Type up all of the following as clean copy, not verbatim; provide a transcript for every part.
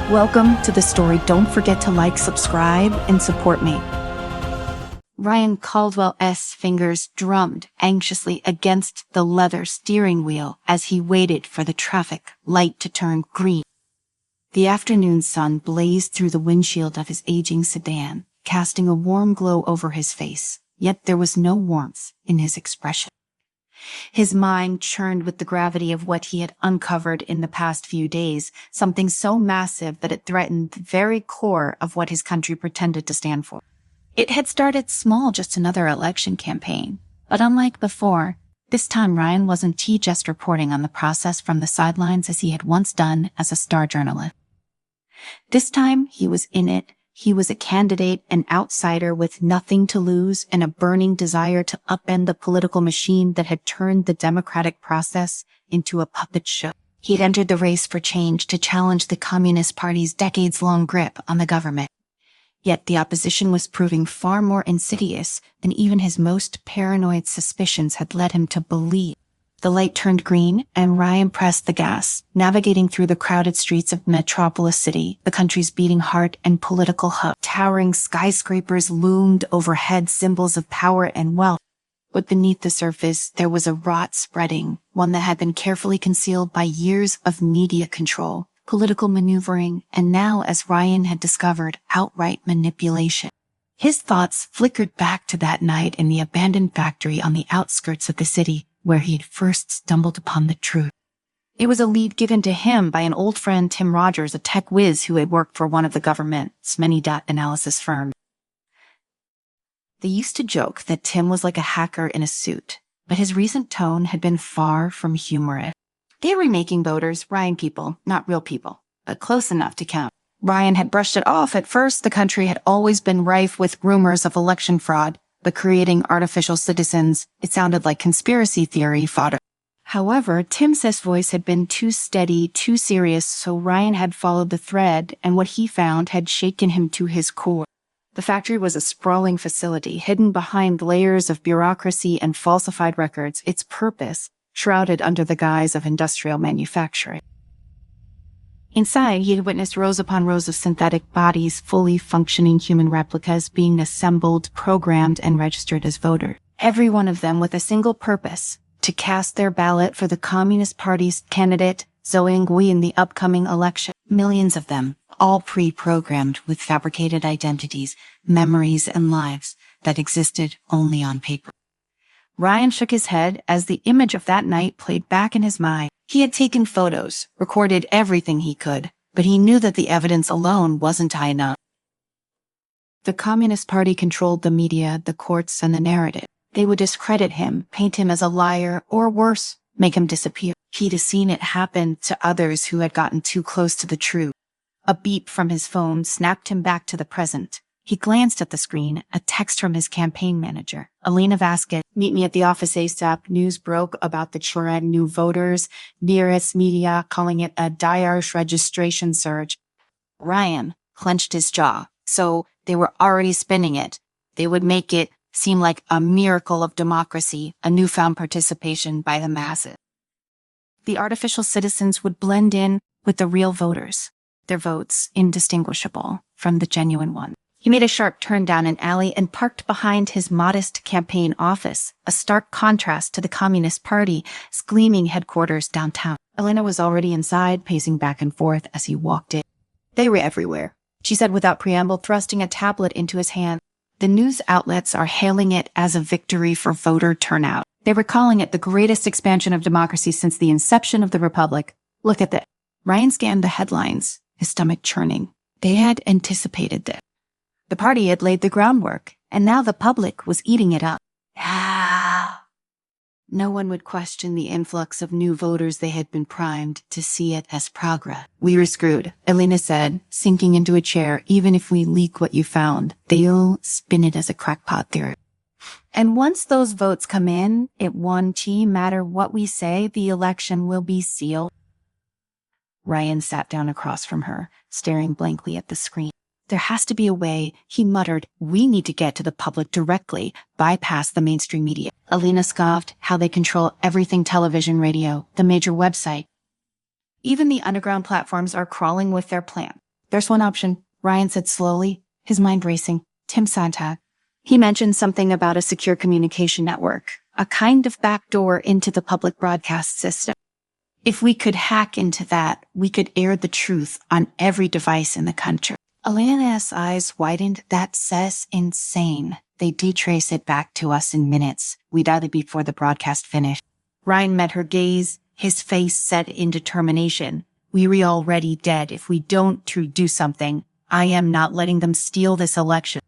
Welcome to the story. Don't forget to like, subscribe, and support me. Ryan Caldwell's fingers drummed anxiously against the leather steering wheel as he waited for the traffic light to turn green. The afternoon sun blazed through the windshield of his aging sedan, casting a warm glow over his face, yet there was no warmth in his expression. His mind churned with the gravity of what he had uncovered in the past few days, something so massive that it threatened the very core of what his country pretended to stand for. It had started small, just another election campaign, but unlike before, this time Ryan wasn't just reporting on the process from the sidelines as he had once done as a star journalist. This time he was in it. He was a candidate, an outsider with nothing to lose and a burning desire to upend the political machine that had turned the democratic process into a puppet show. He had entered the race for change to challenge the Communist Party's decades-long grip on the government. Yet the opposition was proving far more insidious than even his most paranoid suspicions had led him to believe. The light turned green, and Ryan pressed the gas, navigating through the crowded streets of Metropolis City, the country's beating heart and political hub. Towering skyscrapers loomed overhead, symbols of power and wealth. But beneath the surface, there was a rot spreading, one that had been carefully concealed by years of media control, political maneuvering, and now, as Ryan had discovered, outright manipulation. His thoughts flickered back to that night in the abandoned factory on the outskirts of the city, where he had first stumbled upon the truth. It was a lead given to him by an old friend, Tim Rogers, a tech whiz who had worked for one of the government's many data analysis firms. They used to joke that Tim was like a hacker in a suit, but his recent tone had been far from humorous. They were remaking voters, Ryan people, not real people, but close enough to count. Ryan had brushed it off. At first, the country had always been rife with rumors of election fraud, but creating artificial citizens, it sounded like conspiracy theory fodder. However, Tim's voice had been too steady, too serious, so Ryan had followed the thread, and what he found had shaken him to his core. The factory was a sprawling facility, hidden behind layers of bureaucracy and falsified records, its purpose shrouded under the guise of industrial manufacturing. Inside, he had witnessed rows upon rows of synthetic bodies, fully functioning human replicas being assembled, programmed, and registered as voters. Every one of them with a single purpose, to cast their ballot for the Communist Party's candidate, Zhou Yinghui, in the upcoming election. Millions of them, all pre-programmed with fabricated identities, memories, and lives that existed only on paper. Ryan shook his head as the image of that night played back in his mind. He had taken photos, recorded everything he could, but he knew that the evidence alone wasn't high enough. The Communist Party controlled the media, the courts, and the narrative. They would discredit him, paint him as a liar, or worse, make him disappear. He'd seen it happen to others who had gotten too close to the truth. A beep from his phone snapped him back to the present. He glanced at the screen, a text from his campaign manager. Alina Vasquez, meet me at the office ASAP. News broke about the churn new voters. Nearest media calling it a dire registration surge. Ryan clenched his jaw. So they were already spinning it. They would make it seem like a miracle of democracy, a newfound participation by the masses. The artificial citizens would blend in with the real voters, their votes indistinguishable from the genuine ones. He made a sharp turn down an alley and parked behind his modest campaign office, a stark contrast to the Communist Party's gleaming headquarters downtown. Elena was already inside, pacing back and forth as he walked in. They were everywhere, she said without preamble, thrusting a tablet into his hand. The news outlets are hailing it as a victory for voter turnout. They were calling it the greatest expansion of democracy since the inception of the Republic. Look at this. Ryan scanned the headlines, his stomach churning. They had anticipated this. The party had laid the groundwork, and now the public was eating it up. No one would question the influx of new voters. They had been primed to see it as progress. We were screwed, Elena said, sinking into a chair. Even if we leak what you found, they'll spin it as a crackpot theory. And once those votes come in, it won't matter what we say, the election will be sealed. Ryan sat down across from her, staring blankly at the screen. There has to be a way, he muttered. We need to get to the public directly, bypass the mainstream media. Alina scoffed, how they control everything: television, radio, the major website. Even the underground platforms are crawling with their plan. There's one option, Ryan said slowly, his mind racing. Tim Sontag. He mentioned something about a secure communication network, a kind of backdoor into the public broadcast system. If we could hack into that, we could air the truth on every device in the country. Elena's eyes widened. That says insane. They detrace it back to us in minutes. We'd either before the broadcast finished. Ryan met her gaze, his face set in determination. We're already dead if we don't do something. I am not letting them steal this election.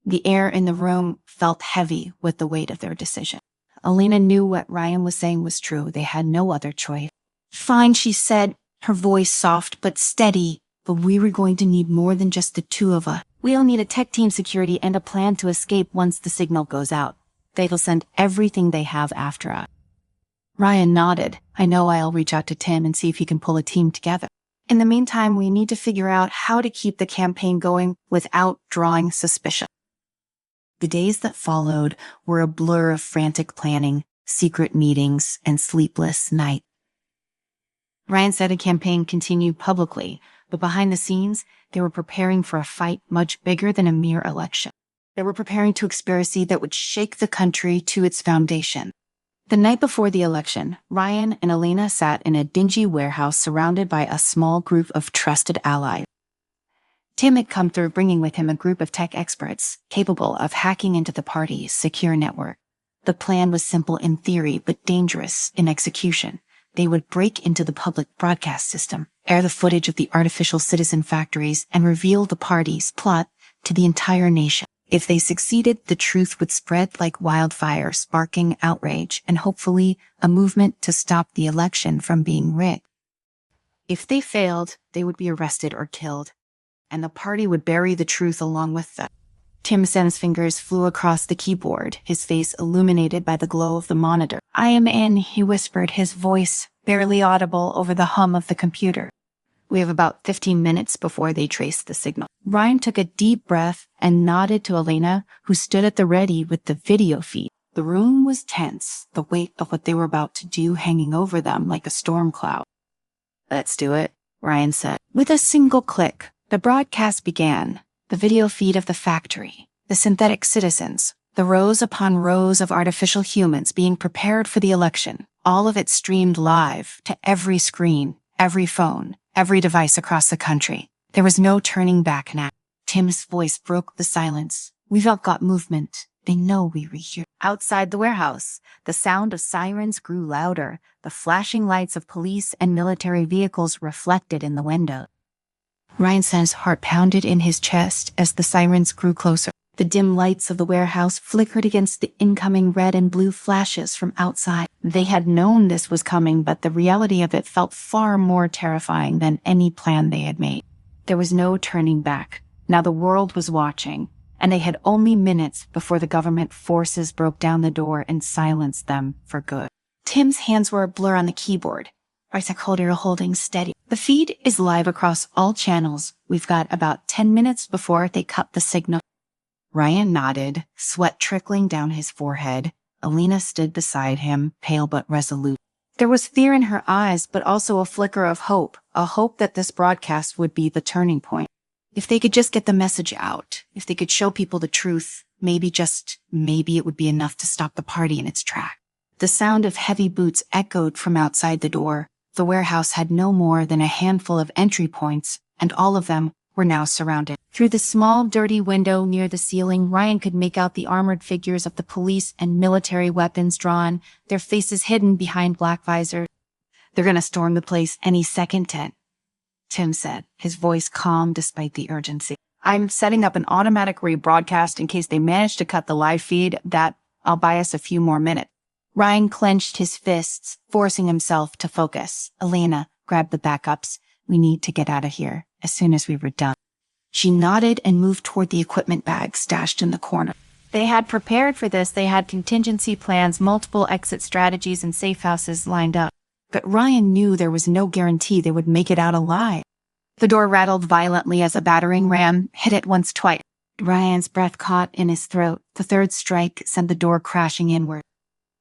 The air in the room felt heavy with the weight of their decision. Elena knew what Ryan was saying was true. They had no other choice. Fine, she said, her voice soft but steady, but we were going to need more than just the two of us. We'll need a tech team, security, and a plan to escape once the signal goes out. They'll send everything they have after us. Ryan nodded. I know. I'll reach out to Tim and see if he can pull a team together. In the meantime, we need to figure out how to keep the campaign going without drawing suspicion. The days that followed were a blur of frantic planning, secret meetings, and sleepless nights. Ryan said a campaign continued publicly, but behind the scenes, they were preparing for a fight much bigger than a mere election. They were preparing to a conspiracy that would shake the country to its foundation. The night before the election, Ryan and Elena sat in a dingy warehouse surrounded by a small group of trusted allies. Tim had come through, bringing with him a group of tech experts capable of hacking into the party's secure network. The plan was simple in theory, but dangerous in execution. They would break into the public broadcast system, air the footage of the artificial citizen factories, and reveal the party's plot to the entire nation. If they succeeded, the truth would spread like wildfire, sparking outrage and hopefully a movement to stop the election from being rigged. If they failed, they would be arrested or killed, and the party would bury the truth along with them. Timson's fingers flew across the keyboard, his face illuminated by the glow of the monitor. I am in, he whispered, his voice barely audible over the hum of the computer. We have about 15 minutes before they trace the signal. Ryan took a deep breath and nodded to Elena, who stood at the ready with the video feed. The room was tense, the weight of what they were about to do hanging over them like a storm cloud. Let's do it, Ryan said. With a single click, the broadcast began. The video feed of the factory, the synthetic citizens, the rows upon rows of artificial humans being prepared for the election. All of it streamed live to every screen, every phone, every device across the country. There was no turning back now. Tim's voice broke the silence. We've all got movement. They know we were here. Outside the warehouse, the sound of sirens grew louder, the flashing lights of police and military vehicles reflected in the window. Ryan's heart pounded in his chest as the sirens grew closer. The dim lights of the warehouse flickered against the incoming red and blue flashes from outside. They had known this was coming, but the reality of it felt far more terrifying than any plan they had made. There was no turning back. Now the world was watching, and they had only minutes before the government forces broke down the door and silenced them for good. Tim's hands were a blur on the keyboard. Holder holding steady. The feed is live across all channels. We've got about 10 minutes before they cut the signal. Ryan nodded, sweat trickling down his forehead. Elena stood beside him, pale but resolute. There was fear in her eyes, but also a flicker of hope, a hope that this broadcast would be the turning point. If they could just get the message out, if they could show people the truth, maybe it would be enough to stop the party in its track. The sound of heavy boots echoed from outside the door. The warehouse had no more than a handful of entry points, and all of them were now surrounded. Through the small, dirty window near the ceiling, Ryan could make out the armored figures of the police and military weapons drawn, their faces hidden behind black visors. They're gonna storm the place any second, Tim said, his voice calm despite the urgency. I'm setting up an automatic rebroadcast in case they manage to cut the live feed. I'll buy us a few more minutes. Ryan clenched his fists, forcing himself to focus. Elena grabbed the backups. We need to get out of here as soon as we were done. She nodded and moved toward the equipment bag stashed in the corner. They had prepared for this. They had contingency plans, multiple exit strategies, and safe houses lined up. But Ryan knew there was no guarantee they would make it out alive. The door rattled violently as a battering ram hit it once twice. Ryan's breath caught in his throat. The third strike sent the door crashing inward.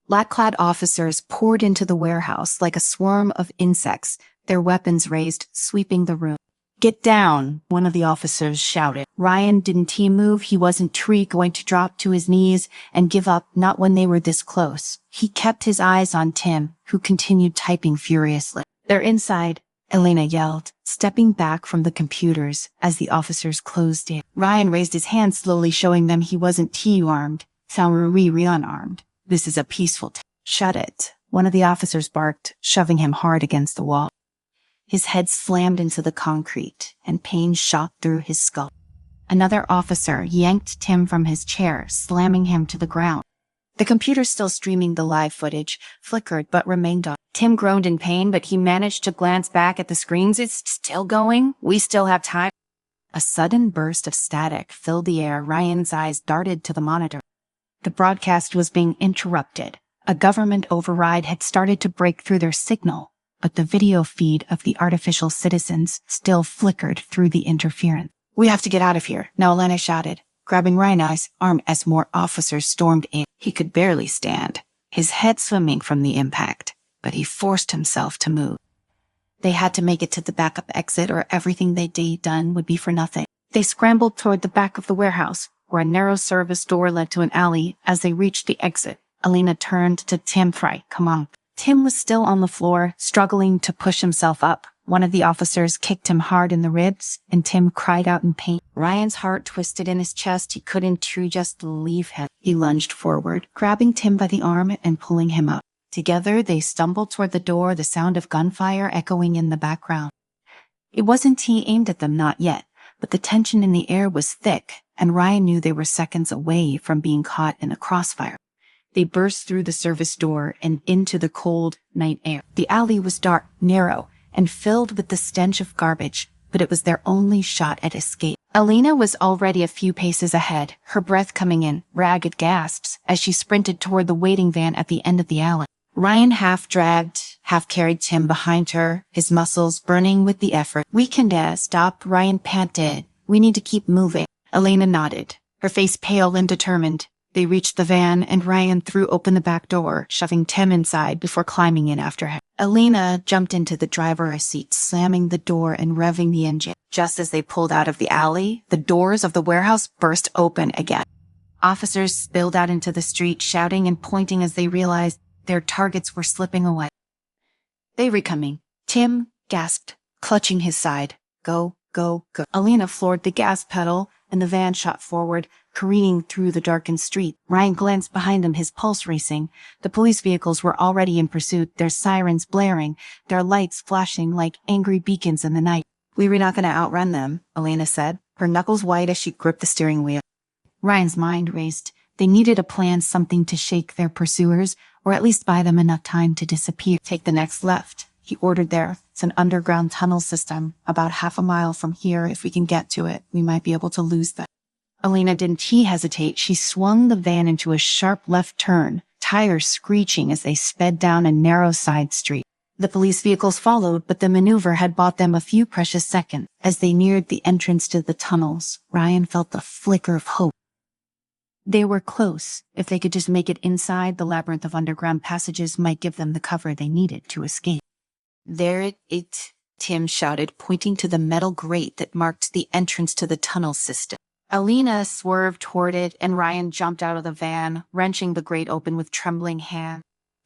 Black-clad officers poured into the warehouse like a swarm of insects, their weapons raised, sweeping the room. "Get down," one of the officers shouted. Ryan didn't move. He wasn't going to drop to his knees and give up, not when they were this close. He kept his eyes on Tim, who continued typing furiously. "They're inside," Elena yelled, stepping back from the computers as the officers closed in. Ryan raised his hand slowly, showing them he wasn't armed. Unarmed. "This is a peaceful Shut it," one of the officers barked, shoving him hard against the wall. His head slammed into the concrete, and pain shot through his skull. Another officer yanked Tim from his chair, slamming him to the ground. The computer, still streaming the live footage, flickered but remained on. Tim groaned in pain, but he managed to glance back at the screens. "It's still going? We still have time." A sudden burst of static filled the air. Ryan's eyes darted to the monitor. The broadcast was being interrupted. A government override had started to break through their signal, but the video feed of the artificial citizens still flickered through the interference. "We have to get out of here," now Elena shouted, grabbing Ryan's arm as more officers stormed in. He could barely stand, his head swimming from the impact, but he forced himself to move. They had to make it to the backup exit, or everything they'd done would be for nothing. They scrambled toward the back of the warehouse, where a narrow service door led to an alley. As they reached the exit, Elena turned to Tim. "Come on." Tim was still on the floor, struggling to push himself up. One of the officers kicked him hard in the ribs, and Tim cried out in pain. Ryan's heart twisted in his chest. He couldn't just leave him. He lunged forward, grabbing Tim by the arm and pulling him up. Together, they stumbled toward the door, the sound of gunfire echoing in the background. It wasn't aimed at them, not yet, but the tension in the air was thick, and Ryan knew they were seconds away from being caught in a crossfire. They burst through the service door and into the cold night air. The alley was dark, narrow, and filled with the stench of garbage, but it was their only shot at escape. Elena was already a few paces ahead, her breath coming in ragged gasps as she sprinted toward the waiting van at the end of the alley. Ryan half dragged, half carried Tim behind her, his muscles burning with the effort. "We can stop," Ryan panted. "We need to keep moving." Elena nodded, her face pale and determined. They reached the van, and Ryan threw open the back door, shoving Tim inside before climbing in after him. Elena jumped into the driver's seat, slamming the door and revving the engine. Just as they pulled out of the alley, the doors of the warehouse burst open again. Officers spilled out into the street, shouting and pointing as they realized their targets were slipping away. "They were coming," Tim gasped, clutching his side. "Go, go, go." Elena floored the gas pedal, and the van shot forward, careening through the darkened street. Ryan glanced behind him, his pulse racing. The police vehicles were already in pursuit, their sirens blaring, their lights flashing like angry beacons in the night. "We were not going to outrun them," Elena said, her knuckles white as she gripped the steering wheel. Ryan's mind raced. They needed a plan, something to shake their pursuers, or at least buy them enough time to disappear. "Take the next left," he ordered. "There. It's an underground tunnel system, about half a mile from here. If we can get to it, we might be able to lose them." Elena didn't hesitate. She swung the van into a sharp left turn, tires screeching as they sped down a narrow side street. The police vehicles followed, but the maneuver had bought them a few precious seconds. As they neared the entrance to the tunnels, Ryan felt the flicker of hope. They were close. If they could just make it inside, the labyrinth of underground passages might give them the cover they needed to escape. "There it," Tim shouted, pointing to the metal grate that marked the entrance to the tunnel system. Elena swerved toward it, and Ryan jumped out of the van, wrenching the grate open with trembling hands.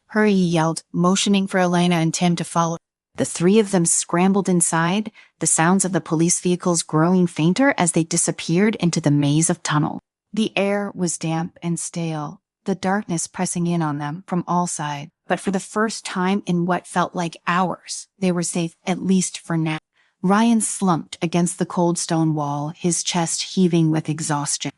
"Hurry," he yelled, motioning for Elena and Tim to follow. The three of them scrambled inside, the sounds of the police vehicles growing fainter as they disappeared into the maze of tunnel. The air was damp and stale, the darkness pressing in on them from all sides. But for the first time in what felt like hours, they were safe, at least for now. Ryan slumped against the cold stone wall, his chest heaving with exhaustion.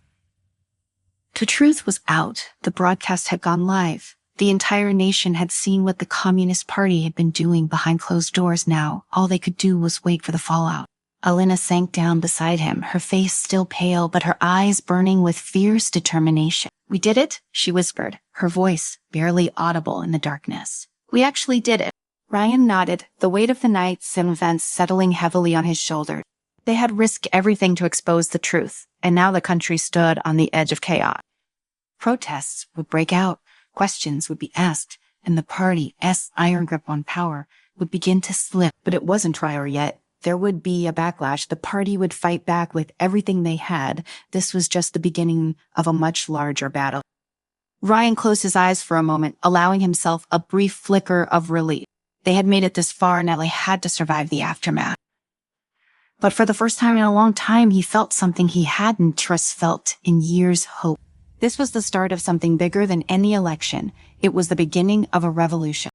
The truth was out. The broadcast had gone live. The entire nation had seen what the Communist Party had been doing behind closed doors. Now, all they could do was wait for the fallout. Elena sank down beside him, her face still pale, but her eyes burning with fierce determination. "We did it," she whispered, her voice barely audible in the darkness. "We actually did it." Ryan nodded, the weight of the night's events settling heavily on his shoulder. They had risked everything to expose the truth, and now the country stood on the edge of chaos. Protests would break out, questions would be asked, and the party's iron grip on power would begin to slip. But it wasn't over yet. There would be a backlash. The party would fight back with everything they had. This was just the beginning of a much larger battle. Ryan closed his eyes for a moment, allowing himself a brief flicker of relief. They had made it this far, now they had to survive the aftermath. But for the first time in a long time, he felt something he hadn't just felt in years' hope. This was the start of something bigger than any election. It was the beginning of a revolution.